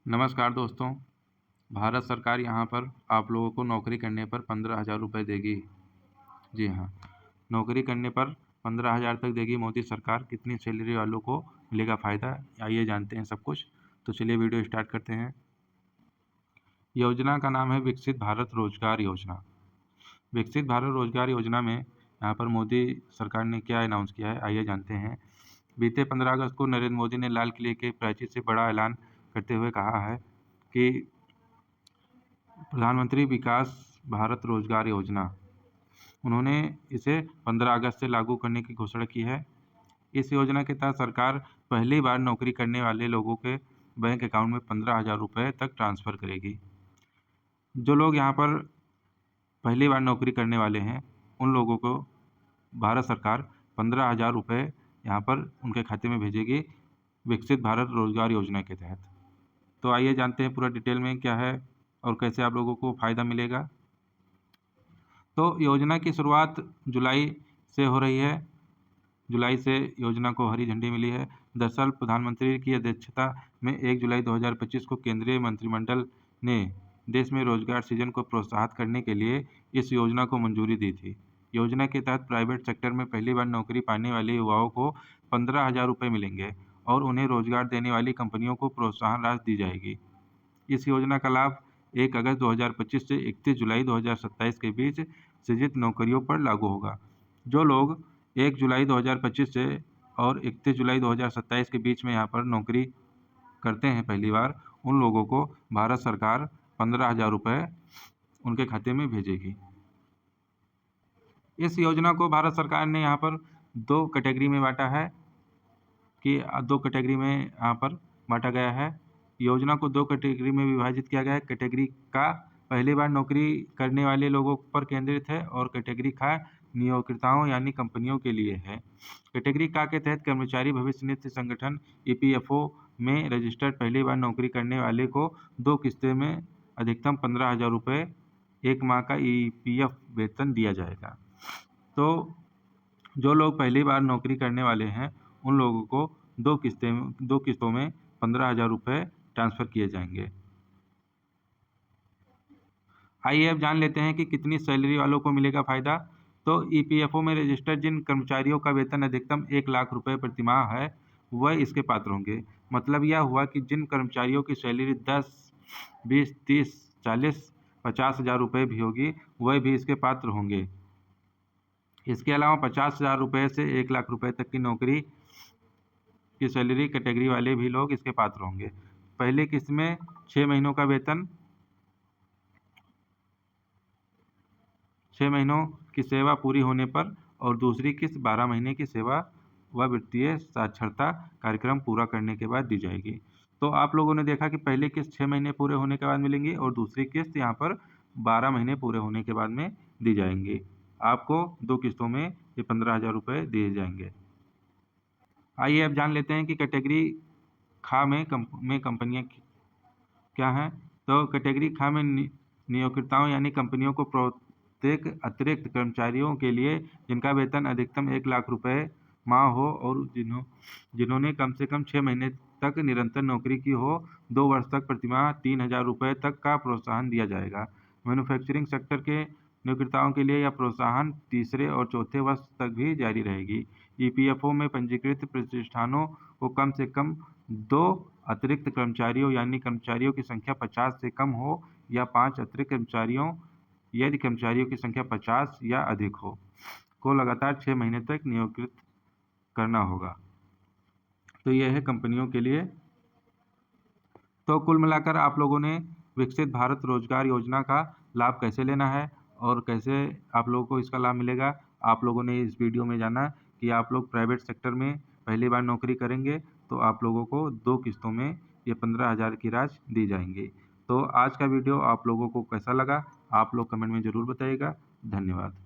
नमस्कार दोस्तों। भारत सरकार यहाँ पर आप लोगों को नौकरी करने पर 15,000 रुपये देगी। जी हाँ, नौकरी करने पर 15,000 तक देगी मोदी सरकार। कितनी सैलरी वालों को मिलेगा फ़ायदा, आइए जानते हैं सब कुछ। तो चलिए वीडियो स्टार्ट करते हैं। योजना का नाम है विकसित भारत रोजगार योजना। विकसित भारत रोजगार योजना में यहाँ पर मोदी सरकार ने क्या अनाउंस किया है, आइए जानते हैं। बीते 15 अगस्त को नरेंद्र मोदी ने लाल किले के प्राचीर से बड़ा ऐलान करते हुए कहा है कि प्रधानमंत्री विकास भारत रोजगार योजना, उन्होंने इसे 15 अगस्त से लागू करने की घोषणा की है। इस योजना के तहत सरकार पहली बार नौकरी करने वाले लोगों के बैंक अकाउंट में 15,000 रुपये तक ट्रांसफ़र करेगी। जो लोग यहाँ पर पहली बार नौकरी करने वाले हैं, उन लोगों को भारत सरकार 15,000 रुपये यहाँ पर उनके खाते में भेजेगी विकसित भारत रोजगार योजना के तहत। तो आइए जानते हैं पूरा डिटेल में क्या है और कैसे आप लोगों को फ़ायदा मिलेगा। तो योजना की शुरुआत जुलाई से हो रही है। जुलाई से योजना को हरी झंडी मिली है। दरअसल प्रधानमंत्री की अध्यक्षता में 1 जुलाई 2025 को केंद्रीय मंत्रिमंडल ने देश में रोजगार सृजन को प्रोत्साहित करने के लिए इस योजना को मंजूरी दी थी। योजना के तहत प्राइवेट सेक्टर में पहली बार नौकरी पाने वाले युवाओं को 15,000 रुपये मिलेंगे और उन्हें रोजगार देने वाली कंपनियों को प्रोत्साहन राशि दी जाएगी। इस योजना का लाभ 1 अगस्त 2025 से 31 जुलाई 2027 के बीच सृजित नौकरियों पर लागू होगा। जो लोग 1 जुलाई 2025 से और 31 जुलाई 2027 के बीच में यहाँ पर नौकरी करते हैं पहली बार, उन लोगों को भारत सरकार 15,000 रुपये उनके खाते में भेजेगी। इस योजना को भारत सरकार ने यहाँ पर 2 कैटेगरी में बांटा है कि 2 कैटेगरी में यहाँ पर बांटा गया है। योजना को 2 कैटेगरी में विभाजित किया गया है। कैटेगरी का पहली बार नौकरी करने वाले लोगों पर केंद्रित है और कैटेगरी का नियोक्ताओं यानी कंपनियों के लिए है। कैटेगरी का के तहत कर्मचारी भविष्य निधि संगठन EPFO में रजिस्टर्ड पहली बार नौकरी करने वाले को 2 किस्तें में अधिकतम 15,000 रुपये 1 माह का EPF वेतन दिया जाएगा। तो जो लोग पहली बार नौकरी करने वाले हैं, उन लोगों को 2 किस्तों में 15,000 रुपये ट्रांसफ़र किए जाएंगे। आइए अब जान लेते हैं कि कितनी सैलरी वालों को मिलेगा फ़ायदा। तो EPFO में रजिस्टर्ड जिन कर्मचारियों का वेतन अधिकतम 1 लाख रुपये प्रति माह है, वह इसके पात्र होंगे। मतलब यह हुआ कि जिन कर्मचारियों की सैलरी 10, 20, 30, 40, 50,000 रुपये भी होगी, वह भी इसके पात्र होंगे। इसके अलावा 50,000 रुपये से 1 लाख रुपये तक की नौकरी की सैलरी कैटेगरी वाले भी लोग इसके पात्र होंगे। पहली किस्त में 6 महीनों का वेतन, 6 महीनों की सेवा पूरी होने पर और दूसरी किस्त 12 महीने की सेवा व वित्तीय साक्षरता कार्यक्रम पूरा करने के बाद दी जाएगी। तो आप लोगों ने देखा कि पहली किस्त 6 महीने पूरे होने के बाद मिलेंगी और दूसरी किस्त यहाँ पर 12 महीने पूरे होने के बाद में दी जाएंगी। आपको 2 किस्तों में ये 15,000 रुपये दिए जाएंगे। आइए अब जान लेते हैं कि कैटेगरी खा में कंपनियां क्या हैं। तो कैटेगरी खा में नियोक्ताओं यानी कंपनियों को प्रत्येक अतिरिक्त कर्मचारियों के लिए जिनका वेतन अधिकतम 1 लाख रुपये माह हो और जिन्होंने कम से कम 6 महीने तक निरंतर नौकरी की हो, 2 वर्ष तक प्रतिमाह 3,000 रुपये तक का प्रोत्साहन दिया जाएगा। मैन्युफैक्चरिंग सेक्टर के नियोक्ताओं के लिए यह प्रोत्साहन तीसरे और चौथे वर्ष तक भी जारी रहेगी। EPFO में पंजीकृत प्रतिष्ठानों को कम से कम 2 अतिरिक्त कर्मचारियों यानी कर्मचारियों की संख्या 50 से कम हो या 5 अतिरिक्त कर्मचारियों यदि कर्मचारियों की संख्या 50 या अधिक हो, को लगातार 6 महीने तक नियोजित करना होगा। तो यह है कंपनियों के लिए। तो कुल मिलाकर आप लोगों ने विकसित भारत रोजगार योजना का लाभ कैसे लेना है और कैसे आप लोगों को इसका लाभ मिलेगा, आप लोगों ने इस वीडियो में जाना कि आप लोग प्राइवेट सेक्टर में पहली बार नौकरी करेंगे तो आप लोगों को 2 किस्तों में ये 15,000 की राशि दी जाएंगी। तो आज का वीडियो आप लोगों को कैसा लगा, आप लोग कमेंट में ज़रूर बताइएगा। धन्यवाद।